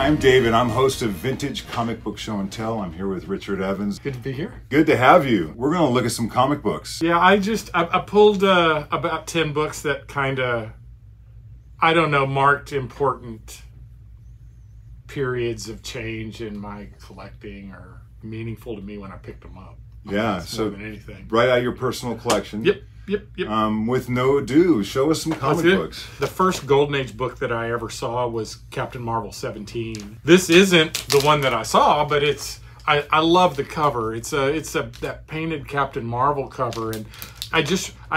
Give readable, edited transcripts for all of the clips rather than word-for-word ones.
I'm David. I'm host of Vintage Comic Book Show and Tell. I'm here with Richard Evans. Good to be here. Good to have you. We're going to look at some comic books. Yeah, I pulled about 10 books that kind of, I don't know, marked important periods of change in my collecting or meaningful to me when I picked them up. Yeah, so more than anything. Right out of your personal collection. Yep. With no ado, show us some comic books. The first Golden Age book that I ever saw was Captain Marvel 17. This isn't the one that I saw, but I love the cover. It's that painted Captain Marvel cover, and I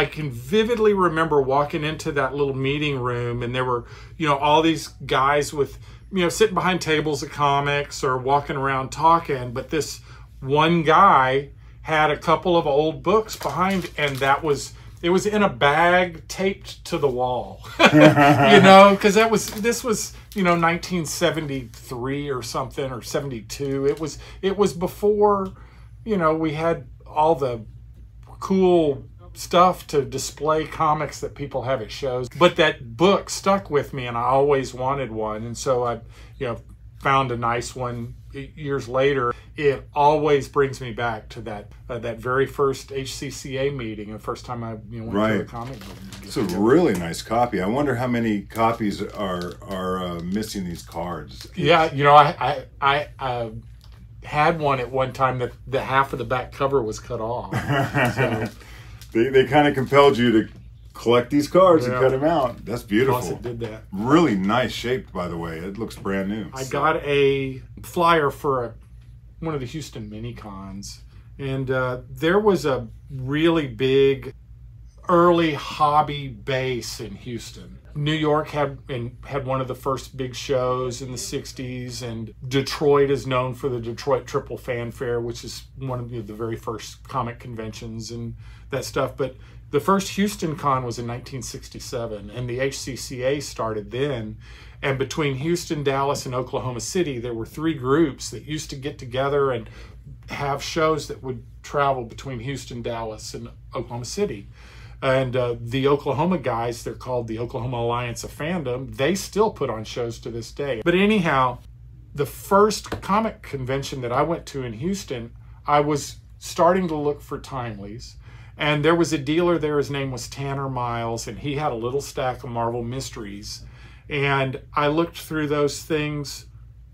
can vividly remember walking into that little meeting room, and there were, all these guys with, sitting behind tables of comics or walking around talking, but this one guy had a couple of old books behind, and it was in a bag taped to the wall, because this was 1973 or something, or 72. It was before, we had all the cool stuff to display comics that people have at shows. But that book stuck with me, and I always wanted one, and so I, found a nice one years later. It always brings me back to that very first HCCA meeting, the first time I went to a comic book. It's a really nice copy. I wonder how many copies are missing these cards. Yeah, I had one at one time that the half of the back cover was cut off. So they kind of compelled you to collect these cards and cut them out. That's beautiful. Fawcett did that. Really nice shaped, by the way. It looks brand new. I got a flyer for one of the Houston mini cons, and there was a really big early hobby base in Houston. New York had one of the first big shows in the 60s, and Detroit is known for the Detroit Triple Fanfare, which is one of the very first comic conventions and that stuff. But the first Houston con was in 1967, and the HCCA started then. And between Houston, Dallas, and Oklahoma City, there were 3 groups that used to get together and have shows that would travel between Houston, Dallas, and Oklahoma City. And the Oklahoma guys, they're called the Oklahoma Alliance of Fandom, they still put on shows to this day. But anyhow, the first comic convention that I went to in Houston, I was starting to look for timelies. And there was a dealer there, his name was Tanner Miles, and he had a little stack of Marvel Mysteries. And I looked through those things,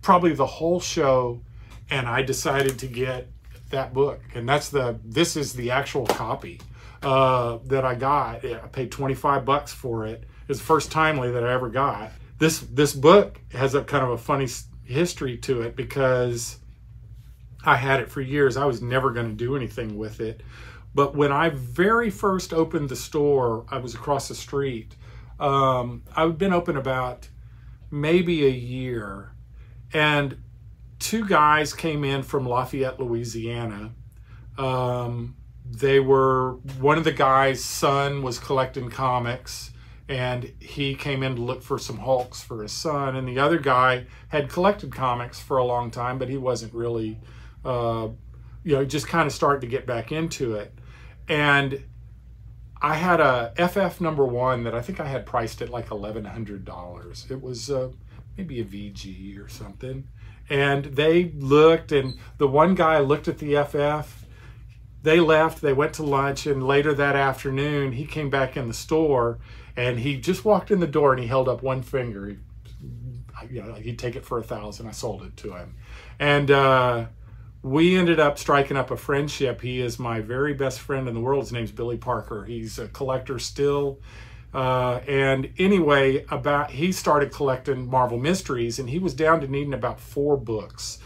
probably the whole show, and I decided to get that book. And this is the actual copy that I got. I paid $25 for it. It was the first timely that I ever got. This book has a kind of a funny history to it, because I had it for years. I was never going to do anything with it. But when I very first opened the store, I was across the street. I've been open about maybe a year, and 2 guys came in from Lafayette, Louisiana. One of the guys' son was collecting comics, and he came in to look for some Hulks for his son. And the other guy had collected comics for a long time, but he wasn't really, just kind of starting to get back into it. And I had a FF #1 that I think I had priced at like $1,100. It was maybe a VG or something. And they looked, and the one guy looked at the FF. They left, they went to lunch, and later that afternoon, he came back in the store, and he just walked in the door, and he held up one finger. He'd take it for $1,000. I sold it to him. And we ended up striking up a friendship. He is my very best friend in the world. His name's Billy Parker. He's a collector still. And anyway, he started collecting Marvel Mysteries, and he was down to needing about 4 books.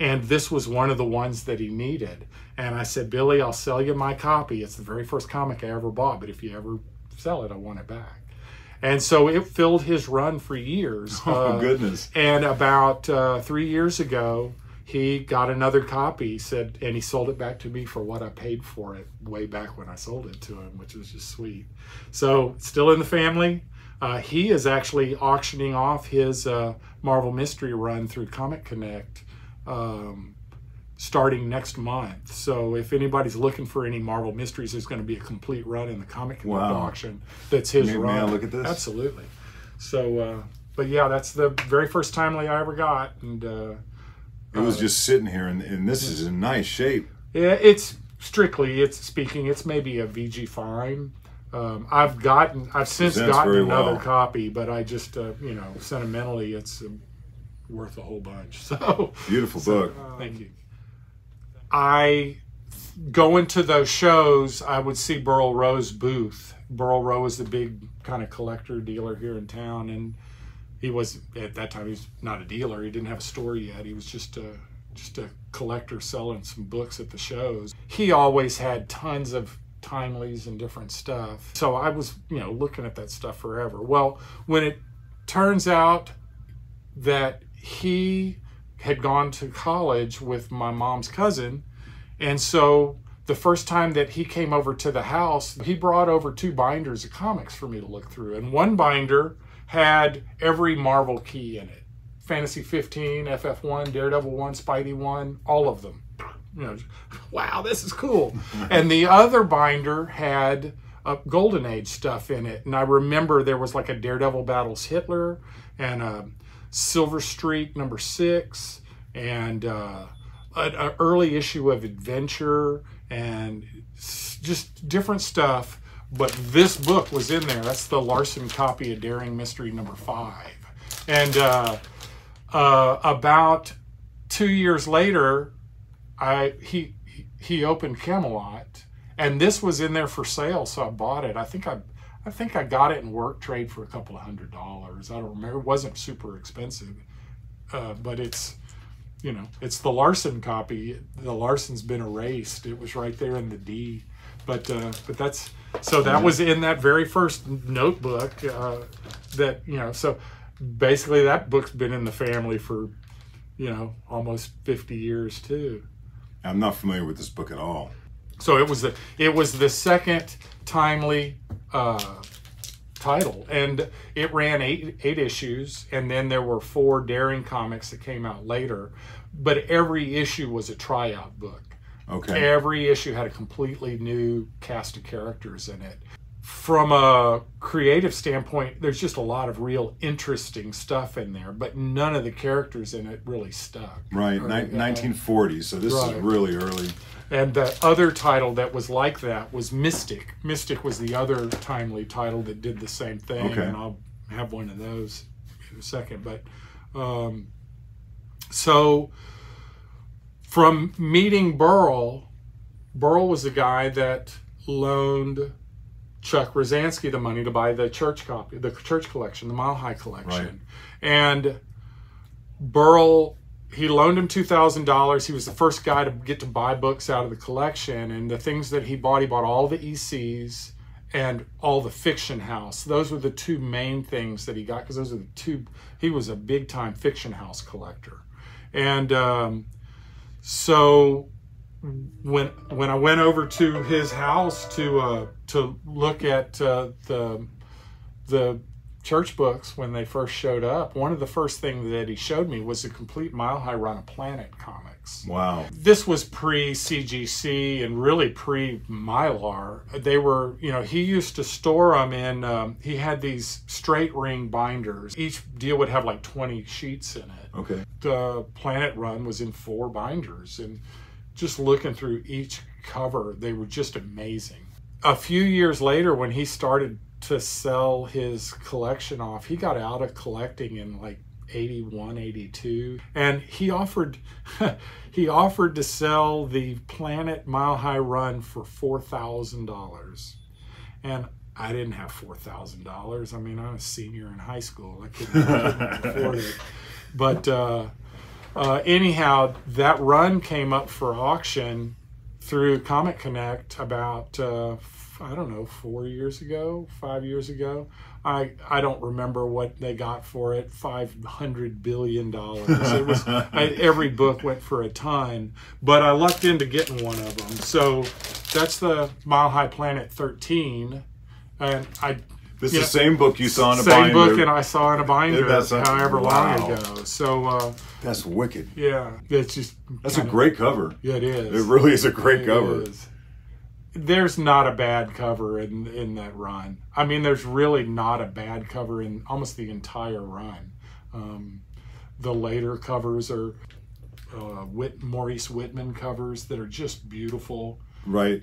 And this was one of the ones that he needed. And I said, Billy, I'll sell you my copy. It's the very first comic I ever bought, but if you ever sell it, I want it back. And so it filled his run for years. Oh, goodness. And about 3 years ago, he got another copy, and he sold it back to me for what I paid for it way back when I sold it to him, which was just sweet. So still in the family. He is actually auctioning off his Marvel Mystery run through Comic Connect starting next month. So if anybody's looking for any Marvel Mysteries, there's going to be a complete run in the Comic Connect auction. That's his run. May I look at this? Absolutely. So but yeah, that's the very first timely I ever got, and it was just sitting here, and this is in nice shape. Yeah, it's speaking, it's maybe a VG fine. I've since gotten another copy, but I just you know, sentimentally, it's worth a whole bunch. So beautiful book. Thank you. I go into those shows. I would see Burl Rowe's booth. Burl Rowe was the big kind of collector dealer here in town, and he was, at that time, he was not a dealer. He didn't have a store yet. He was just a collector selling some books at the shows. He always had tons of timelies and different stuff. So I was, you know, looking at that stuff forever. Well, when it turns out that he had gone to college with my mom's cousin, and so the first time that he came over to the house, he brought over 2 binders of comics for me to look through. And one binder had every Marvel key in it. Fantasy 15, FF1, Daredevil 1, Spidey 1, all of them. You know, wow, this is cool. And the other binder had Golden Age stuff in it. And I remember there was like a Daredevil Battles Hitler and a Silver Streak #6 and an early issue of Adventure and just different stuff. But this book was in there. That's the Larson copy of Daring Mystery #5. And about 2 years later, he opened Camelot, and this was in there for sale, so I bought it. I think I got it in work trade for a couple of $100. I don't remember. It wasn't super expensive, but it's, you know, it's the Larson copy. The Larson's been erased. It was right there in the D, but that's. So that was in that very first notebook that, you know, so basically that book's been in the family for, you know, almost 50 years too. I'm not familiar with this book at all. So it was the second timely title, and it ran eight issues, and then there were 4 Daring comics that came out later, but every issue was a tryout book. Okay. Every issue had a completely new cast of characters in it. From a creative standpoint, there's just a lot of real interesting stuff in there, but none of the characters in it really stuck. Right, 1940, so this is really early. And the other title that was like that was Mystic. Mystic was the other timely title that did the same thing, and I'll have one of those in a second. But so from meeting Burl was the guy that loaned Chuck Rosansky the money to buy the church copy, the church collection, the Mile High collection. Right. And Burl, he loaned him $2,000. He was the first guy to get to buy books out of the collection. And the things that he bought all the ECs and all the Fiction House. Those were the 2 main things that he got, because those are the 2, he was a big time Fiction House collector. And so when I went over to his house to look at the church books when they first showed up, one of the first things that he showed me was a complete Mile High run of Planet comics. Wow. This was pre-CGC and really pre-Mylar. They were, you know, he used to store them in, he had these straight ring binders. Each deal would have like 20 sheets in it. Okay. The Planet run was in 4 binders, and just looking through each cover, they were just amazing. A few years later, when he started to sell his collection off, he got out of collecting in like 81, 82, and he offered to sell the Planet Mile High run for $4,000. And I didn't have $4,000. I mean, I was a senior in high school. I couldn't afford it. But anyhow, that run came up for auction through Comic Connect about, I don't know, 4 years ago, 5 years ago. I don't remember what they got for it, $500 billion. It was, every book went for a ton, but I lucked into getting one of them. So that's the Mile High Planet 13. And this is the same book you saw in a binder. Same book, and I saw in a binder however long ago. So that's wicked. Yeah, it's just that's a great cover. Yeah, it is. It really is a great cover. It is. there's not a bad cover in that run. I mean, there's really not a bad cover in almost the entire run. The later covers are Maurice Whitman covers that are just beautiful. Right.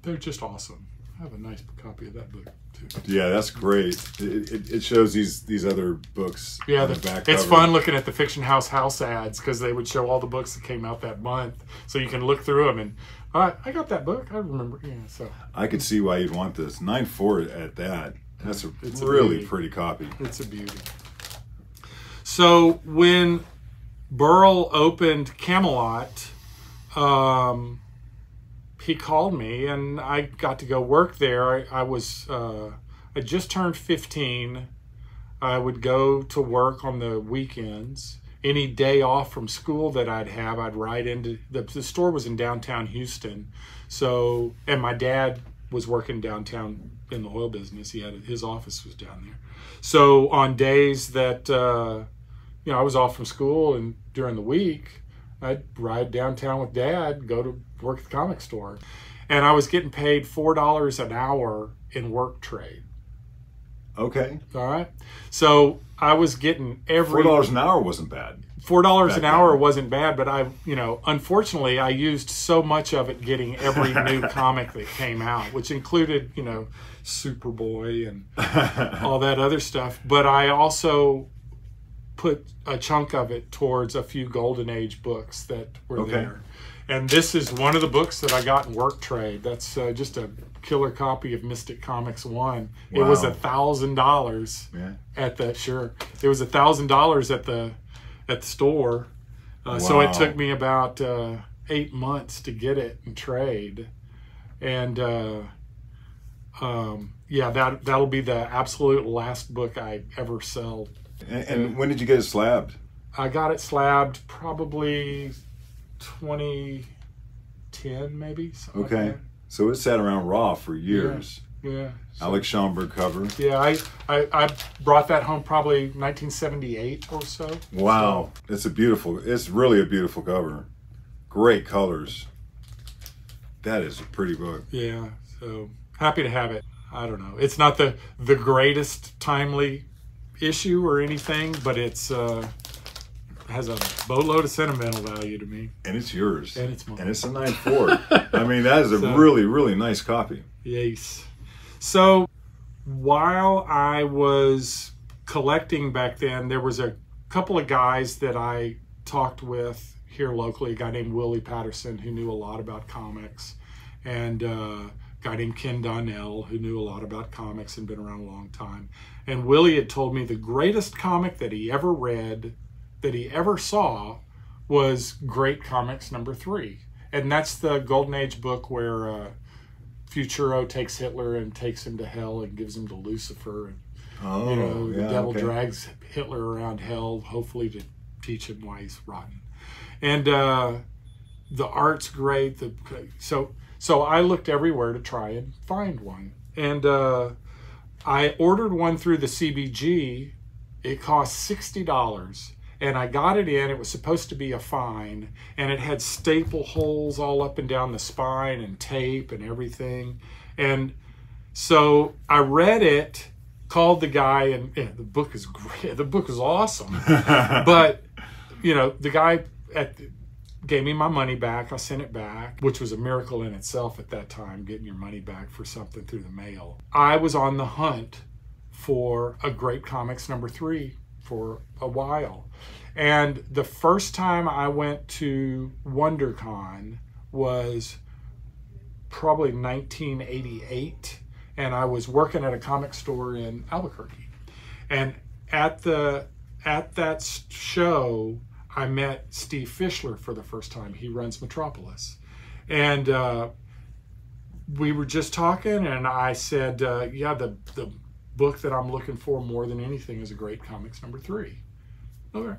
They're just awesome. I have a nice copy of that book too. Yeah, that's great. It shows these other books. Yeah, on the back it's cover. fun looking at the Fiction House ads because they would show all the books that came out that month, so you can look through them and I got that book. I remember. Yeah, so I could see why you'd want this 9.4 at that. That's It's a a really beauty. pretty copy. It's a beauty. So when Burl opened Camelot, he called me and I got to go work there. I just turned 15. I would go to work on the weekends. Any day off from school that I'd have, I'd ride into the store was in downtown Houston. So, and my dad was working downtown in the oil business. His office was down there. So on days that I was off from school and during the week, I'd ride downtown with Dad, go to work at the comic store. And I was getting paid $4 an hour in work trade. Okay. All right. So I was getting $4 an hour wasn't bad. $4 an hour wasn't bad, but unfortunately, I used so much of it getting every new comic that came out, which included, Superboy and all that other stuff. But I also put a chunk of it towards a few Golden Age books that were there. And this is one of the books that I got in work trade. That's just a killer copy of Mystic Comics 1. Wow. It was $1,000 at the It was $1,000 at the store. So it took me about 8 months to get it in trade. And that'll be the absolute last book I ever sell. And when did you get it slabbed? I got it slabbed probably 2010, maybe. Something Okay. like So it sat around raw for years. that. Yeah. Alex Schomburg cover. Yeah, I brought that home probably 1978 or so. Wow. It's really a beautiful cover. Great colors. That is a pretty book. Yeah, so happy to have it. I don't know. It's not the greatest timely issue or anything, but it's has a boatload of sentimental value to me. And it's yours. And it's mine. And it's a 9.4. I mean, that is a really, really nice copy. Yes. So while I was collecting back then, there was a couple of guys that I talked with here locally, a guy named Willie Patterson who knew a lot about comics, and a guy named Ken Donnell who knew a lot about comics and been around a long time. And Willie had told me the greatest comic that he ever read, that he ever saw, was Great Comics #3. And that's the Golden Age book where Futuro takes Hitler and takes him to hell and gives him to Lucifer. And, the devil drags Hitler around hell, hopefully to teach him why he's rotten. And the art's great. So I looked everywhere to try and find one. And I ordered one through the CBG. It cost $60. And I got it in. It was supposed to be a fine. And it had staple holes all up and down the spine and tape and everything. And so I read it, called the guy, and the book is great. The book is awesome. But, the guy gave me my money back. I sent it back, which was a miracle in itself at that time, getting your money back for something through the mail. I was on the hunt for a Great Comics #3 for a while. And the first time I went to WonderCon was probably 1988, and I was working at a comic store in Albuquerque. And at that show, I met Steve Fischler for the first time. He runs Metropolis. And we were just talking, and I said, the book that I'm looking for more than anything is a Great Comics #3. Okay.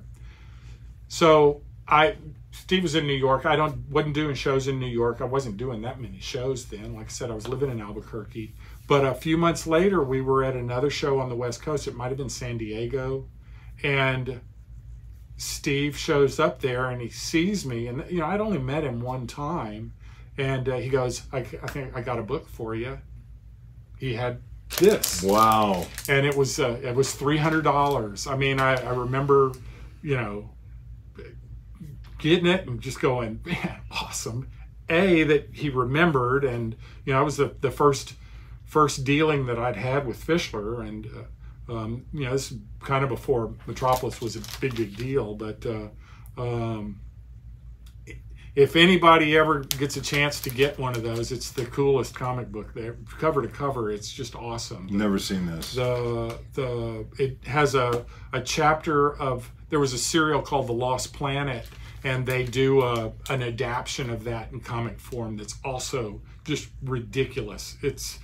So Steve was in New York. I wasn't doing shows in New York. I wasn't doing that many shows then. Like I said, I was living in Albuquerque. But a few months later, we were at another show on the West Coast. It might have been San Diego. And Steve shows up there and he sees me. And, I'd only met him one time. And he goes, I think I got a book for you. He had this. Wow. And it was $300. I mean, I remember, you know, getting it and just going, man, awesome. That he remembered, and you know, I was the first dealing that I'd had with Fischler, and you know, this is kind of before Metropolis was a big deal. But if anybody ever gets a chance to get one of those, it's the coolest comic book there, cover to cover. It's just awesome. Never seen this. It has a chapter of, there was a serial called The Lost Planet, and they do an adaptation of that in comic form that's also just ridiculous. It's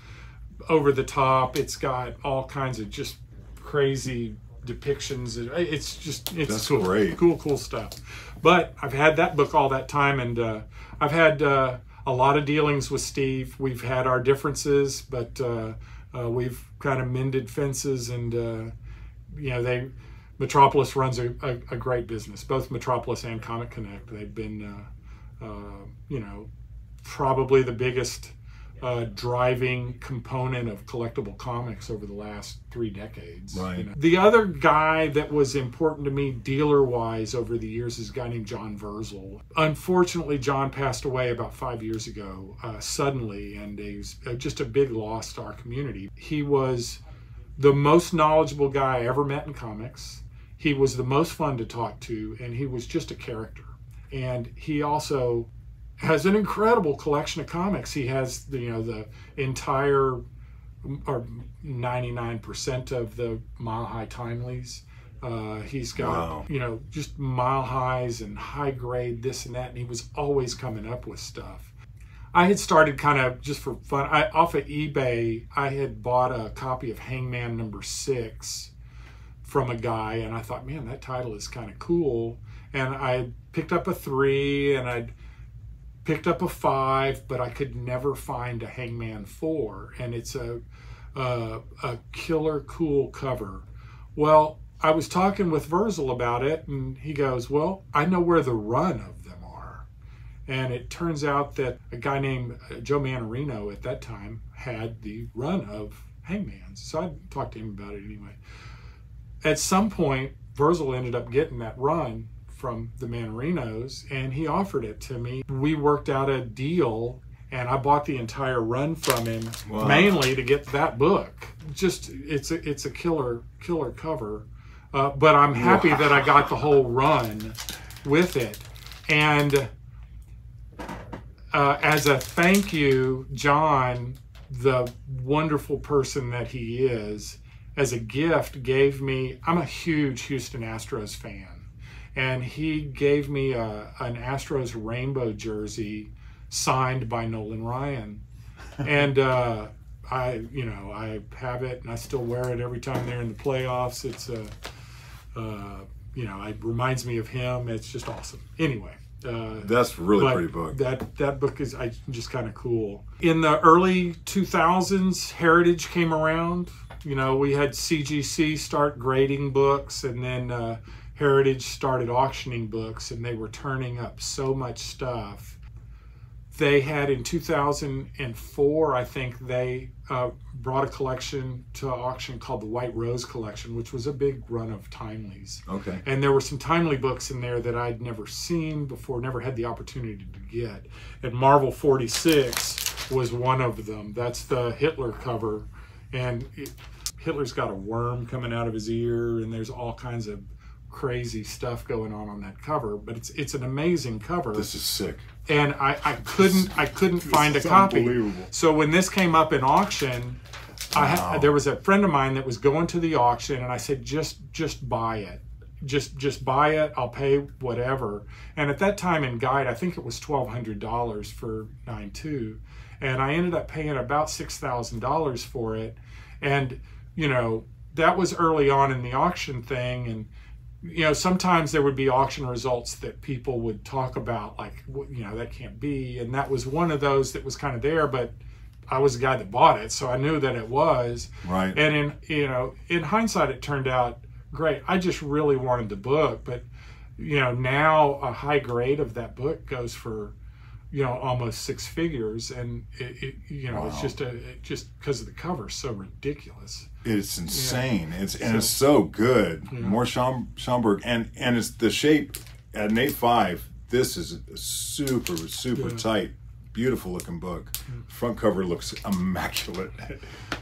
over the top. It's got all kinds of just crazy depictions. It's That's cool. great. Cool stuff. But I've had that book all that time, and I've had a lot of dealings with Steve. We've had our differences, but we've kind of mended fences, and you know, Metropolis runs a great business, both Metropolis and Comic Connect. They've been, you know, probably the biggest driving component of collectible comics over the last 3 decades. Right. You know. The other guy that was important to me dealer-wise over the years is a guy named John Verzel. Unfortunately, John passed away about 5 years ago suddenly, and he was just a big loss to our community. He was the most knowledgeable guy I ever met in comics. He was the most fun to talk to, and he was just a character. And he also has an incredible collection of comics. He has the entire, or 99% of the Mile High Timelies. He's got just Mile Highs and high grade this and that, and he was always coming up with stuff. I had started kind of just for fun. Off of eBay, I had bought a copy of Hangman #6 from a guy, and I thought, man, that title is kind of cool. And I picked up a 3, and I'd picked up a 5, but I could never find a Hangman 4, and it's a killer cool cover. Well, I was talking with Verzel about it, and he goes, well, I know where the run of them are. And it turns out that a guy named Joe Manarino at that time had the run of Hangmans. So I talked to him about it anyway. At some point, Verzel ended up getting that run from the Manarinos, and he offered it to me. We worked out a deal, and I bought the entire run from him, mainly to get that book. Just it's a killer cover, but I'm happy that I got the whole run with it. And as a thank you, John, the wonderful person that he is, as a gift gave me, I'm a huge Houston Astros fan, and he gave me an Astros rainbow jersey signed by Nolan Ryan. And I have it, and I still wear it every time they're in the playoffs. It's it reminds me of him. It's just awesome. Anyway, that's a really pretty book. That book is just kind of cool. In the early 2000s, Heritage came around. You know, we had CGC start grading books, and then Heritage started auctioning books, and they were turning up so much stuff. They had, in 2004, I think, they brought a collection to auction called the White Rose Collection, which was a big run of timelies. Okay. And there were some timely books in there that I'd never seen before, never had the opportunity to get. And Marvel 46 was one of them. That's the Hitler cover. And Hitler's got a worm coming out of his ear, and there's all kinds of crazy stuff going on that cover. But it's an amazing cover. This is sick. And I couldn't find a copy. So when this came up in auction, there was a friend of mine that was going to the auction, and I said, just buy it. Just buy it. I'll pay whatever. And at that time in Guide, I think it was $1,200 for 9.2, and I ended up paying about $6,000 for it. And you know, that was early on in the auction thing, and you know, sometimes there would be auction results that people would talk about, like, you know, that can't be, and that was one of those that was kind of there, but I was the guy that bought it, so I knew that it was. Right. And in hindsight, it turned out great. I just really wanted the book, but you know, now a high grade of that book goes for almost six figures, and Wow. it's just because of the cover, so ridiculous. It's insane. It's so good. Yeah. More Schomburg, and it's the shape at an 8.5. This is a super tight, beautiful looking book. Front cover looks immaculate.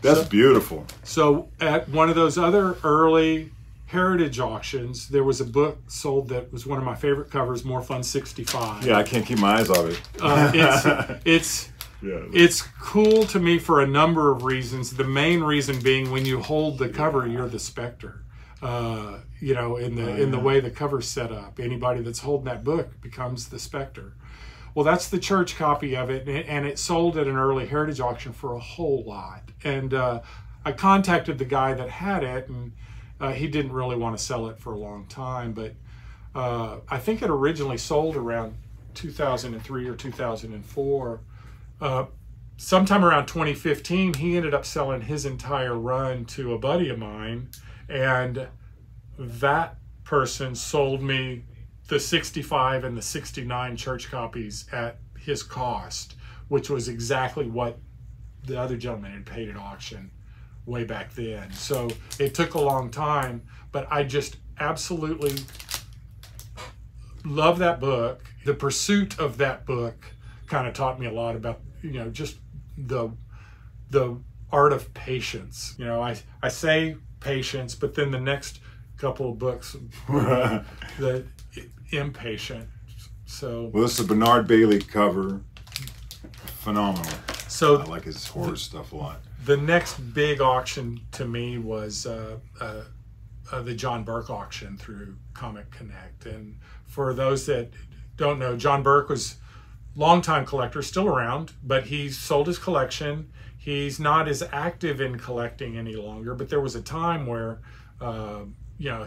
That's beautiful. So at one of those other early heritage auctions, there was a book sold that was one of my favorite covers, More Fun 65. Yeah, I can't keep my eyes off it. It's cool to me for a number of reasons. The main reason being, when you hold the cover, you're the Spectre. In the way the cover's set up, anybody that's holding that book becomes the Spectre. Well, that's the church copy of it, and it sold at an early heritage auction for a whole lot. And I contacted the guy that had it, and he didn't really want to sell it for a long time, but I think it originally sold around 2003 or 2004. Sometime around 2015, he ended up selling his entire run to a buddy of mine, and that person sold me the 65 and the 69 church copies at his cost, which was exactly what the other gentleman had paid at auction way back then. So it took a long time, but I just absolutely love that book. The pursuit of that book kind of taught me a lot about, just the art of patience. I say patience, but then the next couple of books, the impatient. So, well, this is a Bernard Bailey cover. Phenomenal. So I like his horror stuff a lot. The next big auction to me was the John Burke auction through Comic Connect. And for those that don't know, John Burke was a longtime collector, still around, but he sold his collection. He's not as active in collecting any longer, but there was a time where,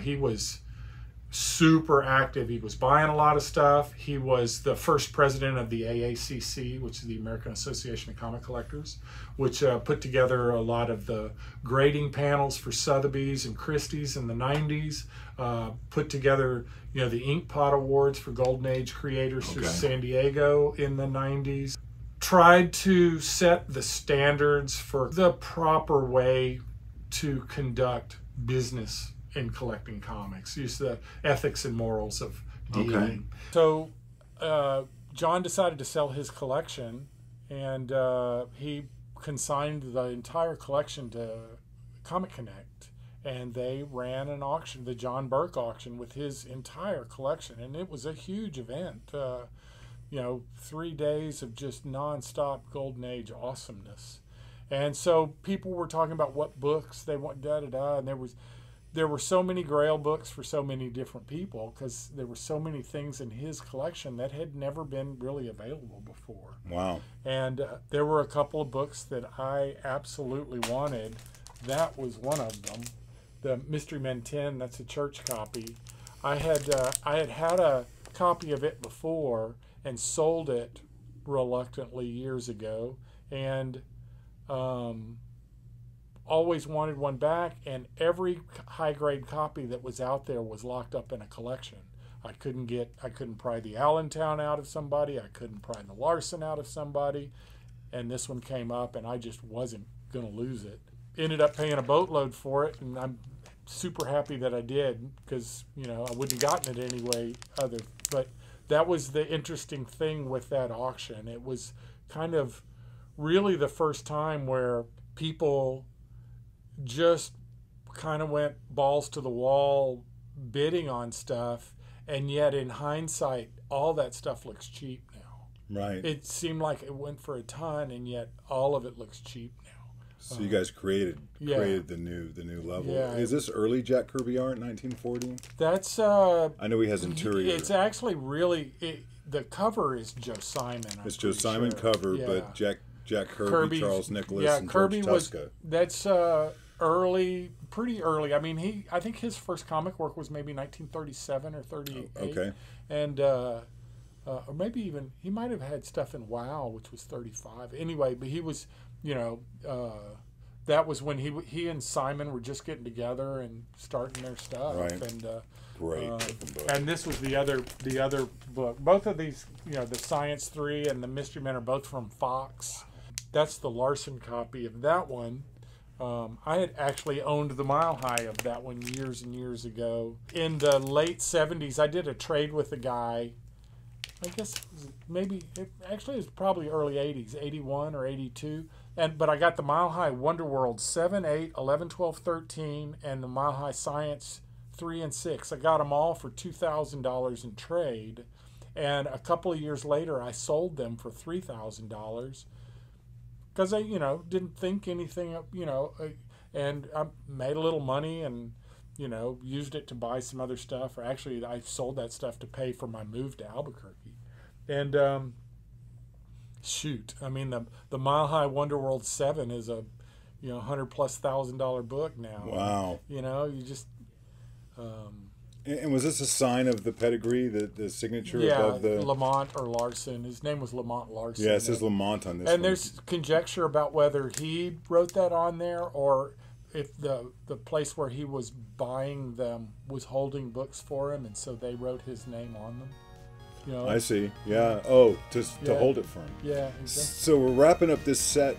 he was super active. He was buying a lot of stuff. He was the first president of the AACC, which is the American Association of Comic Collectors, which put together a lot of the grading panels for Sotheby's and Christie's in the 90s, put together, the Ink Pot Awards for Golden Age creators through San Diego in the 90s, tried to set the standards for the proper way to conduct business in collecting comics, use the ethics and morals of dealing. So John decided to sell his collection, and he consigned the entire collection to Comic Connect, and they ran an auction, the John Burke auction, with his entire collection, and it was a huge event. 3 days of just nonstop Golden Age awesomeness. And so people were talking about what books they want, and there were so many Grail books for so many different people, because there were so many things in his collection that had never been really available before. Wow. And there were a couple of books that I absolutely wanted. That was one of them. The Mystery Men 10, that's a church copy. I had a copy of it before and sold it reluctantly years ago, and always wanted one back, and every high-grade copy that was out there was locked up in a collection. I couldn't pry the Allentown out of somebody, I couldn't pry the Larson out of somebody, and this one came up, and I just wasn't going to lose it. Ended up paying a boatload for it, and I'm super happy that I did, because I wouldn't have gotten it anyway but that was the interesting thing with that auction. It was kind of really the first time where people just kind of went balls to the wall bidding on stuff, and yet in hindsight all that stuff looks cheap now. Right. It seemed like it went for a ton, and yet all of it looks cheap now. So you guys created the new level. Yeah. Is this early Jack Kirby art, 1940? That's I know he has interior. It's actually really the cover is Joe Simon. It's Joe Simon cover, but Jack Kirby, Charles Nicholas, and Kirby George Tuska. That's early, pretty early. I mean, I think his first comic work was maybe 1937 or 38. Okay. And or maybe even he might have had stuff in WoW, which was 35. Anyway, but he was, that was when he and Simon were just getting together and starting their stuff. Right. And Great looking book. And this was the other book. Both of these, you know, the Science 3 and the Mystery Men are both from Fox. That's the Larson copy of that one. I had actually owned the Mile High of that one years and years ago. In the late 70s, I did a trade with a guy. I guess it was probably early 80s, 81 or 82. But I got the Mile High Wonder World 7, 8, 11, 12, 13, and the Mile High Science 3 and 6. I got them all for $2,000 in trade. And a couple of years later, I sold them for $3,000. Because I, you know, didn't think anything, you know, and I made a little money and, you know, used it to buy some other stuff. Or actually, I sold that stuff to pay for my move to Albuquerque. And shoot, I mean, the Mile High Wonder World 7 is a, you know, $100,000+ book now. Wow. You know, you just. And was this a sign of the pedigree, the signature above the... Lamont or Larson. His name was Lamont Larson. Yeah, it says Lamont on this and one. There's conjecture about whether he wrote that on there or if the place where he was buying them was holding books for him, and so they wrote his name on them. You know? I see. Yeah. Oh, to hold it for him. Yeah, exactly. So we're wrapping up this set.